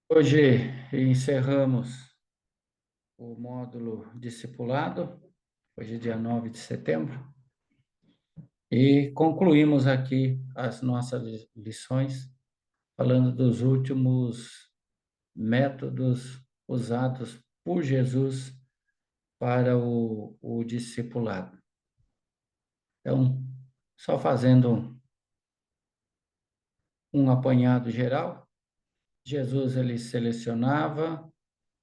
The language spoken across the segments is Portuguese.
Hoje encerramos o módulo discipulado, hoje é dia 9 de setembro, e concluímos aqui as nossas lições, falando dos últimos métodos usados por Jesus para o discipulado. Então, só fazendo um apanhado geral, Jesus ele selecionava,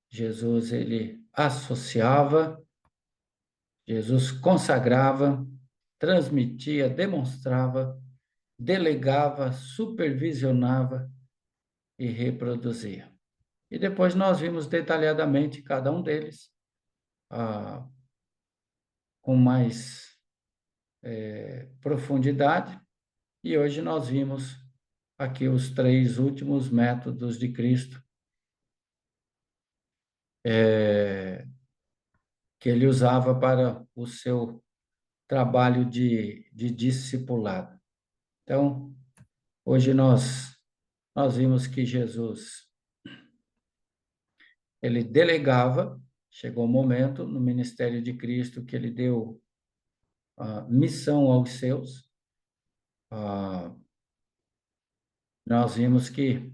Jesus ele associava, Jesus consagrava, transmitia, demonstrava, delegava, supervisionava e reproduzia. E depois nós vimos detalhadamente cada um deles, com mais profundidade, e hoje nós vimos aqui os três últimos métodos de Cristo que ele usava para o seu trabalho de discipulado. Então, hoje nós vimos que Jesus ele delegava, chegou o momento no ministério de Cristo que ele deu a missão aos seus. Nós vimos que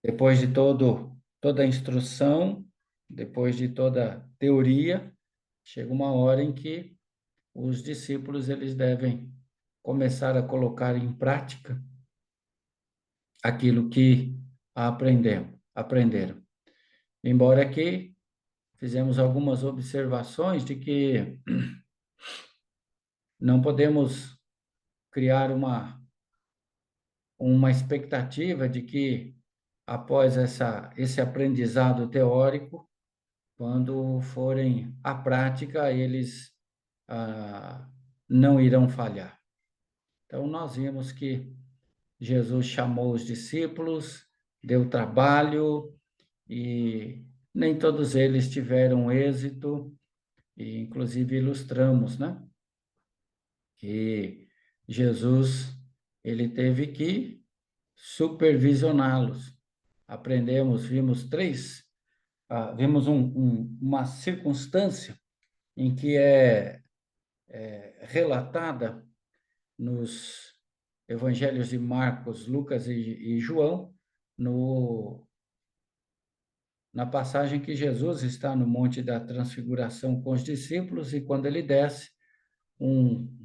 depois de toda a instrução, depois de toda a teoria, chega uma hora em que os discípulos eles devem começar a colocar em prática aquilo que aprenderam. Embora que fizemos algumas observações de que não podemos criar uma expectativa de que, após esse aprendizado teórico, quando forem à prática, eles não irão falhar. Então, nós vimos que Jesus chamou os discípulos, deu trabalho, e nem todos eles tiveram êxito, e inclusive ilustramos, né? Que Jesus, ele teve que supervisioná-los. Vimos uma circunstância em que é relatada nos evangelhos de Marcos, Lucas e João, na passagem que Jesus está no Monte da Transfiguração com os discípulos, e quando ele desce, um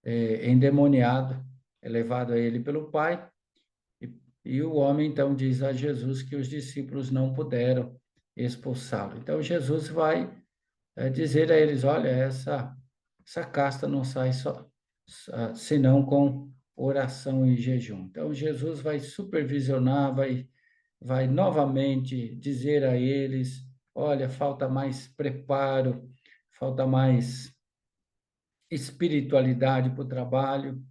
endemoniado é levado a ele pelo Pai, e o homem então diz a Jesus que os discípulos não puderam expulsá-lo. Então Jesus vai dizer a eles: olha, essa casta não sai senão com oração e jejum. Então Jesus vai supervisionar, vai novamente dizer a eles: olha, falta mais preparo, falta mais espiritualidade para o trabalho.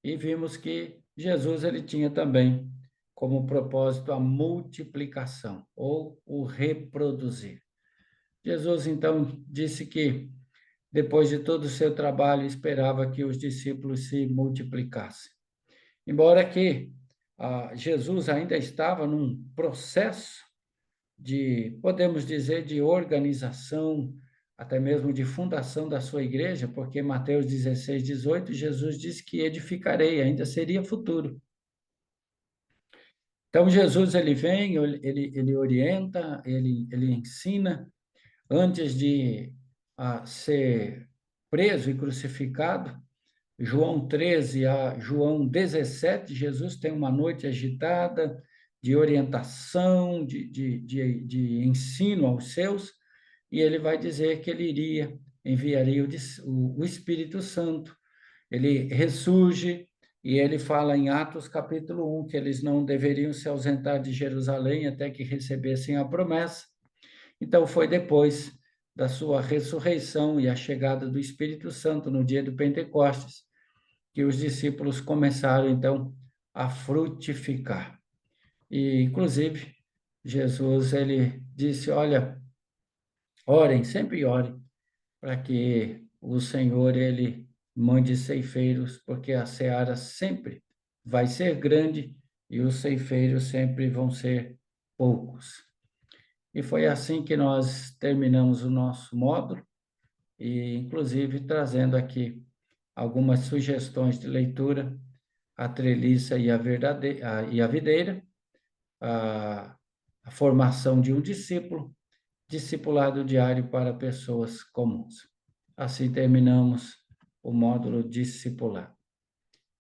E vimos que Jesus ele tinha também como propósito a multiplicação ou o reproduzir. Jesus então disse que depois de todo o seu trabalho esperava que os discípulos se multiplicassem. Embora que Jesus ainda estava num processo podemos dizer, de organização, até mesmo de fundação da sua igreja, porque Mateus 16, 18, Jesus disse que edificarei, ainda seria futuro. Então, Jesus, ele vem, ele orienta, ele ensina, antes de ser preso e crucificado. João 13 a João 17, Jesus tem uma noite agitada de orientação, de ensino aos seus, e ele vai dizer que ele enviaria o Espírito Santo. Ele ressurge, e ele fala em Atos capítulo 1 que eles não deveriam se ausentar de Jerusalém até que recebessem a promessa. Então, foi depois da sua ressurreição e a chegada do Espírito Santo no dia do Pentecostes que os discípulos começaram, então, a frutificar. E, inclusive, Jesus, ele disse, olha, orem, sempre orem, para que o Senhor, ele mande ceifeiros, porque a seara sempre vai ser grande e os ceifeiros sempre vão ser poucos. E foi assim que nós terminamos o nosso módulo, e inclusive trazendo aqui algumas sugestões de leitura: A Treliça e a Videira, a Formação de um Discípulo, Discipulado Diário para Pessoas Comuns. Assim terminamos o módulo discipular.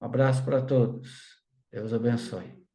Um abraço para todos. Deus abençoe.